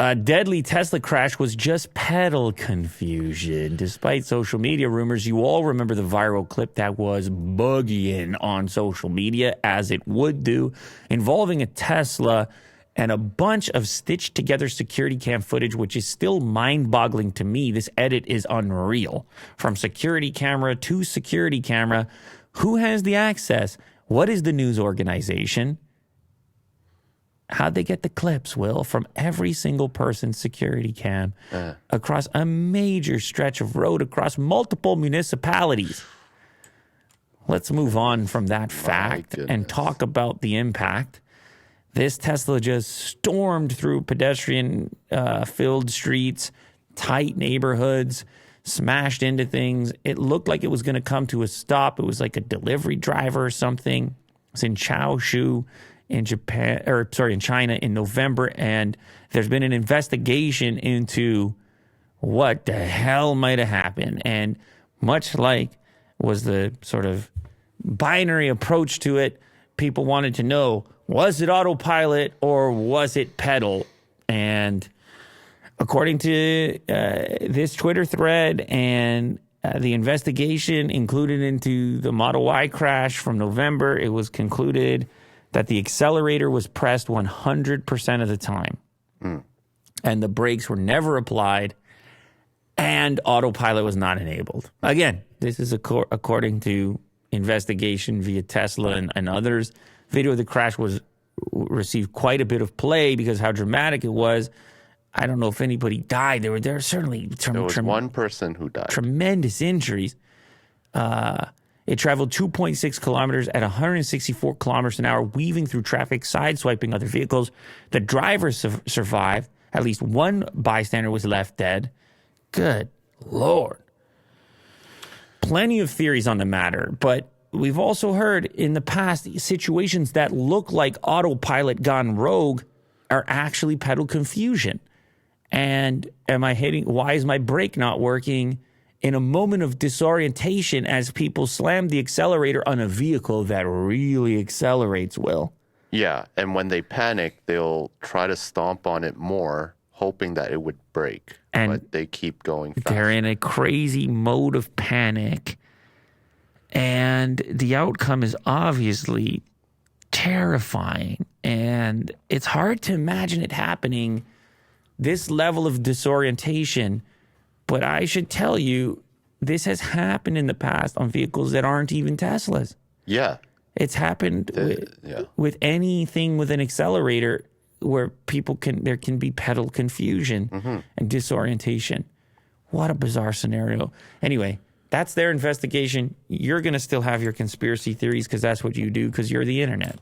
A deadly Tesla crash was just pedal confusion. Despite social media rumors, you all remember the viral clip that was bugging on social media, as it would do, involving a Tesla and a bunch of stitched together security cam footage, which is still mind-boggling to me. This edit is unreal. From security camera to security camera, who has the access? What is the news organization? How'd they get the clips, Will, from every single person's security cam across a major stretch of road across multiple municipalities? Let's move on from that fact and talk about the impact. This Tesla just stormed through pedestrian-filled streets, tight neighborhoods, smashed into things. It looked like it was going to come to a stop. It was like a delivery driver or something. It's in Chaoshu in China in November, and there's been an investigation into what the hell might have happened. And much like was the sort of binary approach to it, people wanted to know, was it autopilot or was it pedal? And according to this Twitter thread and the investigation included into the Model Y crash from November, it was concluded that the accelerator was pressed 100% of the time, and the brakes were never applied, and autopilot was not enabled. Again, this is according to investigation via Tesla and others. Video of the crash received quite a bit of play because how dramatic it was. I don't know if anybody died. There were certainly there was one person who died. Tremendous injuries. It traveled 2.6 kilometers at 164 kilometers an hour, weaving through traffic, sideswiping other vehicles. The driver survived. At least one bystander was left dead. Good Lord. Plenty of theories on the matter, but we've also heard in the past situations that look like autopilot gone rogue are actually pedal confusion. And why is my brake not working in a moment of disorientation as people slam the accelerator on a vehicle that really accelerates, Will? Yeah, and when they panic, they'll try to stomp on it more, hoping that it would break. But they keep going fast. They're in a crazy mode of panic. And the outcome is obviously terrifying. And it's hard to imagine it happening, this level of disorientation. But I should tell you, this has happened in the past on vehicles that aren't even Teslas. Yeah. It's happened with anything with an accelerator where there can be pedal confusion and disorientation. What a bizarre scenario. Anyway, that's their investigation. You're going to still have your conspiracy theories because that's what you do because you're the internet.